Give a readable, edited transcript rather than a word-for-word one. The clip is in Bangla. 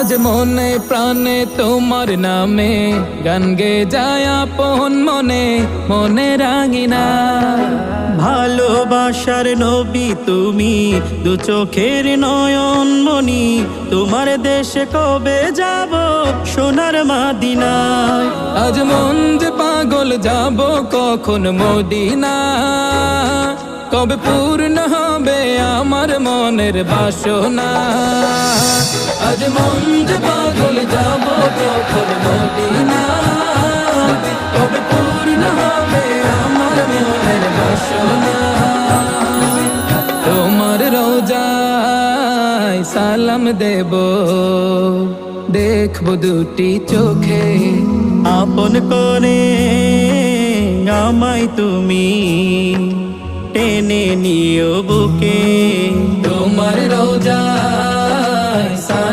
আজ মনে প্রাণে তোমার নামে গান গে যায় আপন মনে মনে রাঙিনা। ভালোবাসার নবী তুমি, দু চোখের নয়ন মনি, তোমার দেশে কবে যাব সোনার মাদিনায়। আজ মন যে পাগল যাব কখন মদিনা, কবে পূর্ণ হবে আমার মনের বাসনা। আজ মন যে পাগল যাব কখন মদিনা, কবে পূর্ণ হবে আমার মনের বাসনা। তোমার রোজায় সালাম দেব, দেখবো দুটি চোখে, আপন করে আমায় তুমি টেনে নিও বুকে। তোমার রোজা